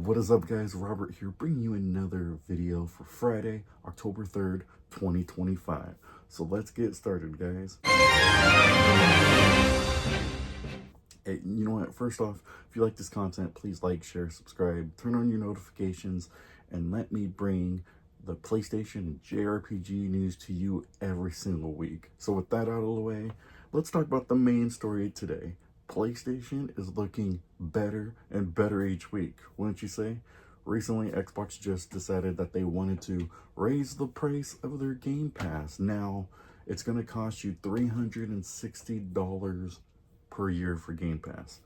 What is up, guys? Robert here, bringing you another video for Friday, October 3rd, 2025. So let's get started, guys. Hey, you know what? First off, if you like this content, please like, share, subscribe, turn on your notifications, and let me bring the PlayStation and JRPG news to you every single week. So with that out of the way, let's talk about the main story today. PlayStation is looking better and better each week, wouldn't you say? Recently, Xbox just decided that they wanted to raise the price of their Game Pass. Now, it's going to cost you $360 per year for Game Pass.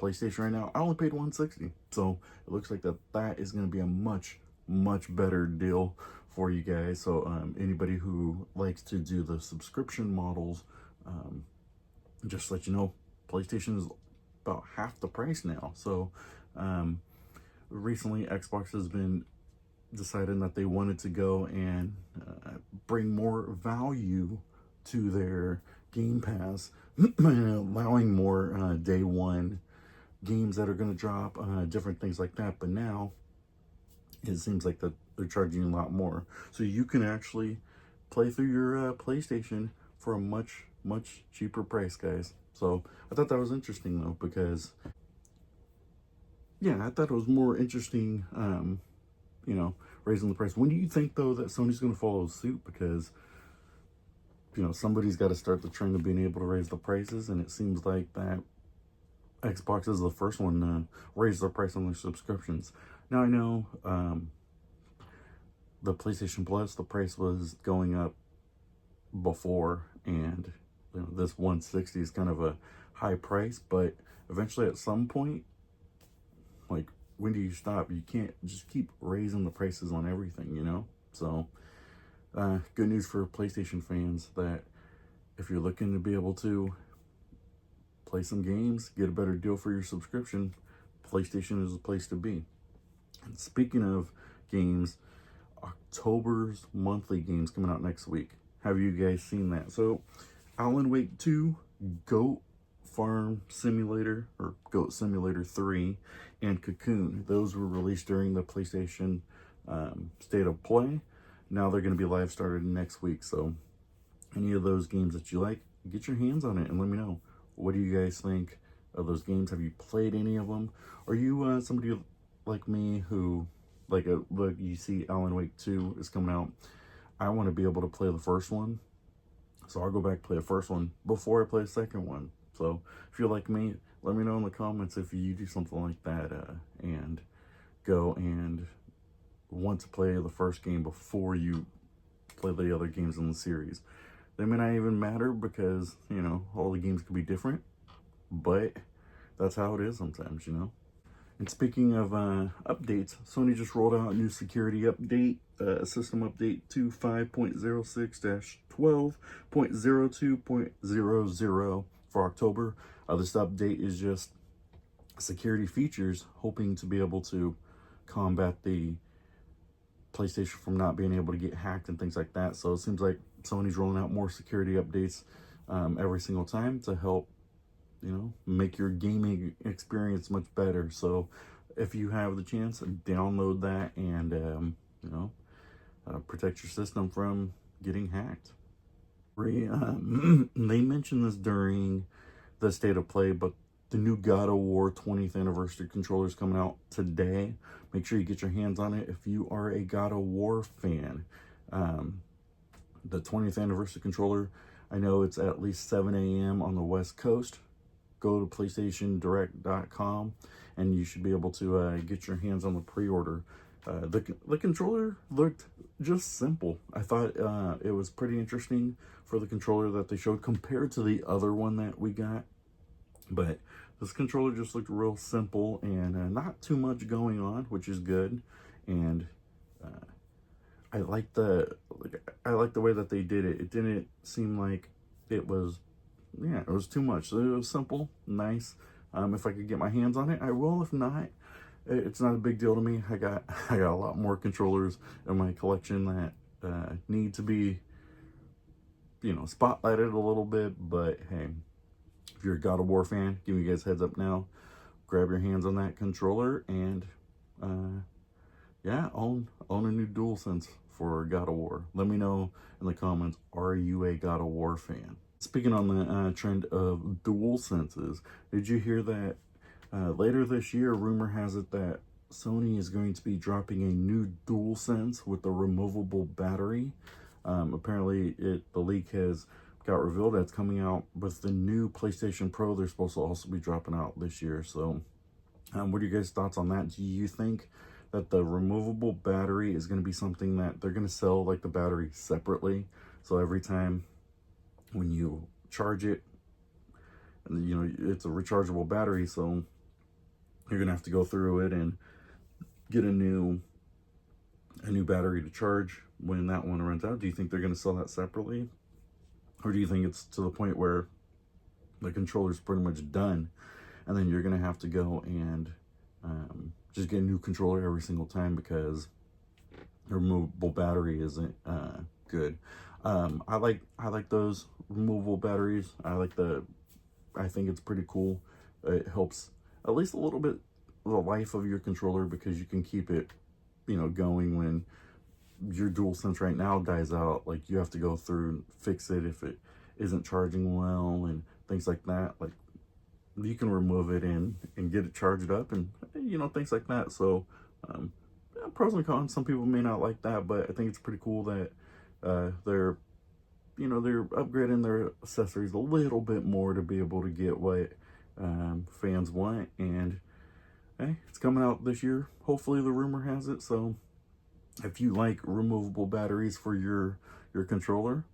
PlayStation right now, I only paid $160, so it looks like that is going to be a much better deal for you guys. So anybody who likes to do the subscription models, just to let you know, PlayStation is about half the price now. So recently Xbox has been deciding that they wanted to go and bring more value to their Game Pass, allowing more day one games that are going to drop, different things like that. But now it seems like that they're charging a lot more, so you can actually play through your PlayStation for a much cheaper price, guys. So I thought that was interesting, though, because yeah, I thought it was more interesting, you know, raising the price. When do you think, though, that Sony's going to follow suit? Because, you know, somebody's got to start the trend of being able to raise the prices, and it seems like that Xbox is the first one to raise their price on their subscriptions. Now, I know the PlayStation Plus, the price was going up before, and you know, this 160 is kind of a high price, but eventually at some point, like, when do you stop? You can't just keep raising the prices on everything, you know? So good news for PlayStation fans, that if you're looking to be able to play some games, get a better deal for your subscription, PlayStation is the place to be. And speaking of games, October's monthly games coming out next week. Have you guys seen that? So Alan Wake 2, Goat Farm Simulator, or Goat Simulator 3, and Cocoon. Those were released during the PlayStation State of Play. Now they're going to be live started next week. So any of those games that you like, get your hands on it and let me know. What do you guys think of those games? Have you played any of them? Are you somebody like me who, like you see Alan Wake 2 is coming out, I want to be able to play the first one, so I'll go back and play the first one before I play the second one. So if you're like me, let me know in the comments if you do something like that, and go and want to play the first game before you play the other games in the series. They may not even matter, because, you know, all the games could be different, but that's how it is sometimes, you know. And speaking of updates, Sony just rolled out a new security update, system update to 5.06-12.02.00 for October. This update is just security features, hoping to be able to combat the PlayStation from not being able to get hacked and things like that. So it seems like Sony's rolling out more security updates every single time to help, you know, make your gaming experience much better. So if you have the chance, download that and you know, protect your system from getting hacked. They mentioned this during the State of Play, but the new God of War 20th anniversary controller is coming out today. Make sure you get your hands on it if you are a God of War fan. The 20th anniversary controller, I know it's at least 7 a.m. on the West Coast. Go to PlayStationDirect.com and you should be able to get your hands on the pre-order. The controller looked just simple. I thought it was pretty interesting for the controller that they showed compared to the other one that we got. But this controller just looked real simple and not too much going on, which is good. And I like the way that they did it. It didn't seem like it was, yeah, it was too much. So it was simple, nice. If I could get my hands on it, I will. If not, it's not a big deal to me. I got a lot more controllers in my collection that need to be, you know, spotlighted a little bit. But hey, if you're a God of War fan, give you guys a heads up now. Grab your hands on that controller and yeah, own a new DualSense for God of War. Let me know in the comments, are you a God of War fan? Speaking on the trend of DualSenses, did you hear that later this year, rumor has it that Sony is going to be dropping a new DualSense with a removable battery. Apparently, the leak has got revealed that's coming out with the new PlayStation Pro. They're supposed to also be dropping out this year. So, what are your guys' thoughts on that? Do you think that the removable battery is going to be something that they're going to sell like the battery separately? So every time when you charge it, you know, it's a rechargeable battery, so you're gonna have to go through it and get a new battery to charge when that one runs out. Do you think they're gonna sell that separately, or do you think it's to the point where the controller's pretty much done, and then you're gonna have to go and just get a new controller every single time because the removable battery isn't good? I like those removable batteries. I think it's pretty cool. It helps at least a little bit the life of your controller because you can keep it, you know, going when your DualSense right now dies out. Like, you have to go through and fix it if it isn't charging well and things like that. Like, you can remove it and get it charged up and, you know, things like that. So, pros and cons. Some people may not like that, but I think it's pretty cool that they're upgrading their accessories a little bit more to be able to get what fans want. And hey, it's coming out this year. Hopefully, the rumor has it. So if you like removable batteries for your controller,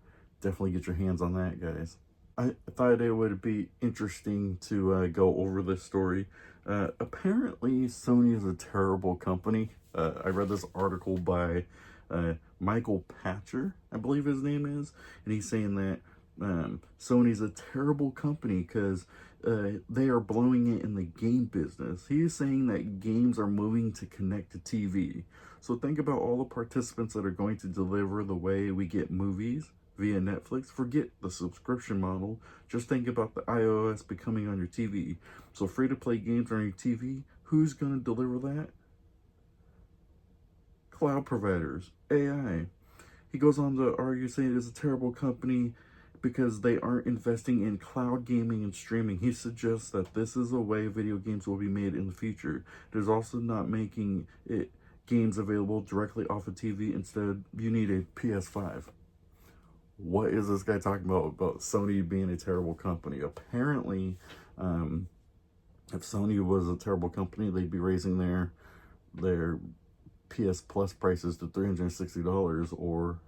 definitely get your hands on that, guys. I thought it would be interesting to go over this story. Apparently, Sony is a terrible company. I read this article by Michael Pachter, I believe his name is, and he's saying that Sony's a terrible company because they are blowing it in the game business. He is saying that games are moving to connected TV. So think about all the participants that are going to deliver the way we get movies via Netflix. Forget the subscription model. Just think about the iOS becoming on your TV. So free-to-play games on your TV, who's going to deliver that? Cloud providers, AI. He goes on to argue, saying it's a terrible company because they aren't investing in cloud gaming and streaming. He suggests that this is a way video games will be made in the future. There's also not making it games available directly off of TV. Instead, you need a PS5. What is this guy talking about Sony being a terrible company? Apparently, if Sony was a terrible company, they'd be raising their PS Plus prices to $360, or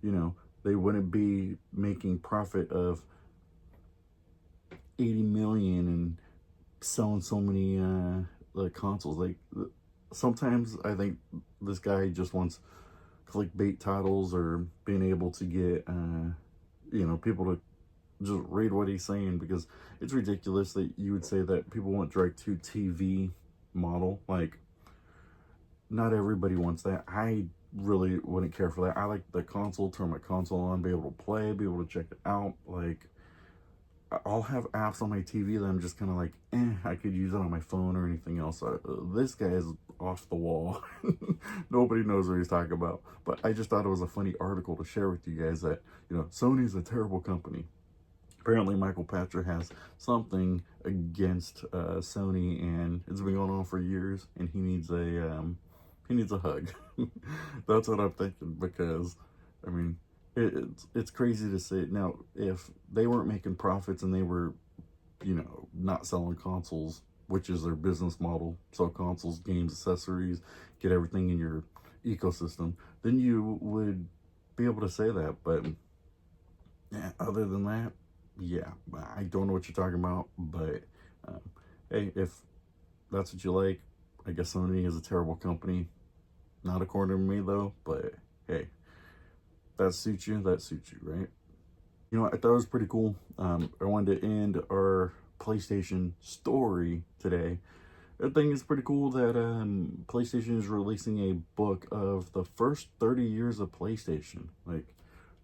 you know, they wouldn't be making profit of 80 million and selling so many consoles. Like, sometimes I think this guy just wants clickbait titles or being able to get people to just read what he's saying, because it's ridiculous that you would say that people want direct to TV model. Like, not everybody wants that. I really wouldn't care for that. I like the console, turn my console on, be able to play, be able to check it out. Like, I'll have apps on my TV that I'm just kind of like, I could use it on my phone or anything else. This guy is off the wall. Nobody knows what he's talking about. But I just thought it was a funny article to share with you guys that, you know, Sony's a terrible company. Apparently, Michael Pachter has something against Sony, and it's been going on for years, and he needs a hug. That's what I'm thinking, because, I mean, it's crazy to say. Now, if they weren't making profits and they were, you know, not selling consoles, which is their business model, sell consoles, games, accessories, get everything in your ecosystem, then you would be able to say that. But yeah, other than that, yeah, I don't know what you're talking about. But hey, if that's what you like, I guess Sony is a terrible company. Not according to me, though. But hey, that suits you, right? You know, I thought it was pretty cool. I wanted to end our PlayStation story today. I think it's pretty cool that PlayStation is releasing a book of the first 30 years of PlayStation. Like,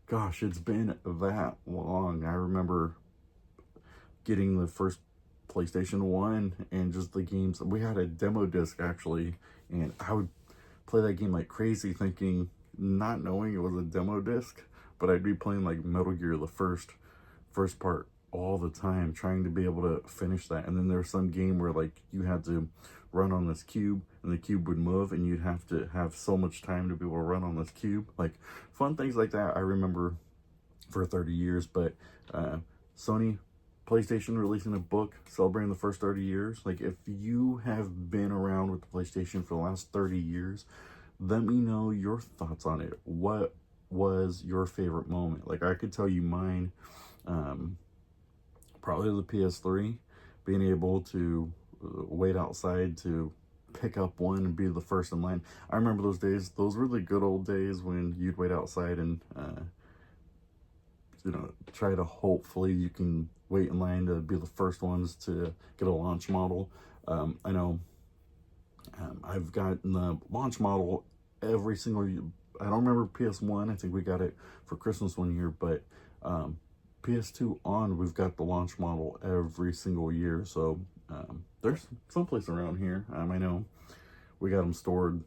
gosh, it's been that long. I remember getting the first PlayStation 1 and just the games. We had a demo disc actually, and I would play that game like crazy, thinking, not knowing it was a demo disc, but I'd be playing like Metal Gear, the first part, all the time, trying to be able to finish that. And then there's some game where like you had to run on this cube and the cube would move, and you'd have to have so much time to be able to run on this cube. Like fun things like that I remember for 30 years. But Sony, PlayStation releasing a book celebrating the first 30 years. Like, if you have been around with the PlayStation for the last 30 years, let me know your thoughts on it. What was your favorite moment? Like, I could tell you mine. Probably the PS3, being able to wait outside to pick up one and be the first in line. I remember those days. Those were the good old days when you'd wait outside and try to, hopefully you can wait in line to be the first ones to get a launch model. I know I've gotten the launch model every single year. I don't remember PS1. I think we got it for Christmas one year, but PS2 on, we've got the launch model every single year. So there's someplace around here. I know we got them stored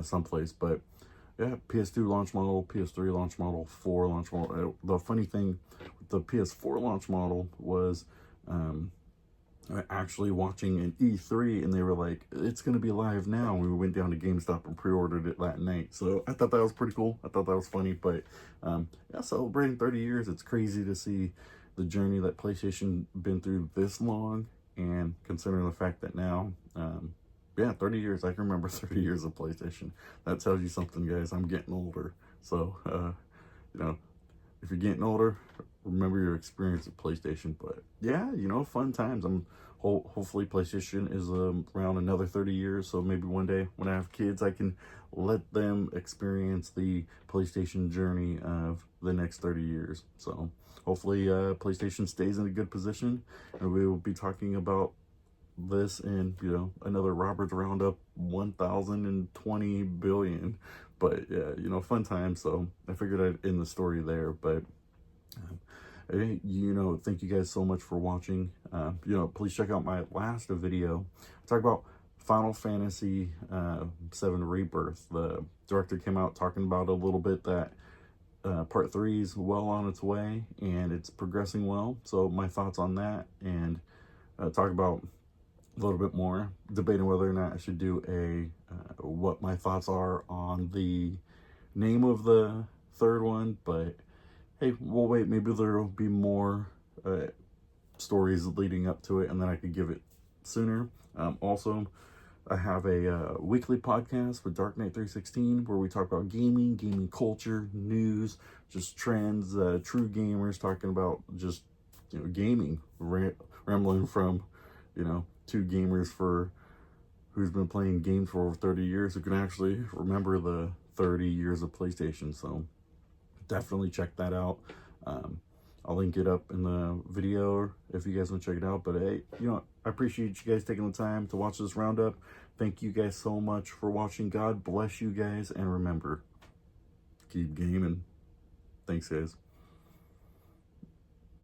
someplace, but yeah, PS2 launch model, PS3 launch model, 4 launch model. The funny thing with the PS4 launch model was actually watching an E3, and they were like, it's going to be live now. And we went down to GameStop and pre-ordered it that night. So I thought that was pretty cool. I thought that was funny. But yeah, celebrating 30 years, it's crazy to see the journey that PlayStation been through this long, and considering the fact that now, yeah, 30 years. I can remember 30 years of PlayStation. That tells you something, guys. I'm getting older. So, if you're getting older, remember your experience at PlayStation. But yeah, fun times. Hopefully PlayStation is around another 30 years. So maybe one day when I have kids, I can let them experience the PlayStation journey of the next 30 years. So hopefully PlayStation stays in a good position, and we will be talking about this in another Robert's Roundup 1020 billion. But yeah, fun time. So I figured I'd end the story there. But thank you guys so much for watching. Please check out my last video. I talk about Final Fantasy 7 Rebirth. The director came out talking about a little bit that part 3 is well on its way and it's progressing well. So my thoughts on that, and talk about a little bit more, debating whether or not I should do what my thoughts are on the name of the third one. But hey, we'll wait. Maybe there will be more stories leading up to it, and then I could give it sooner. Also, I have a weekly podcast with Dark Knight 316 where we talk about gaming culture, news, just trends, true gamers talking about just gaming, rambling from two gamers who's been playing games for over 30 years who can actually remember the 30 years of PlayStation. So definitely check that out. I'll link it up in the video if you guys want to check it out. But hey, I appreciate you guys taking the time to watch this roundup. Thank you guys so much for watching. God bless you guys, and remember, keep gaming. Thanks, guys.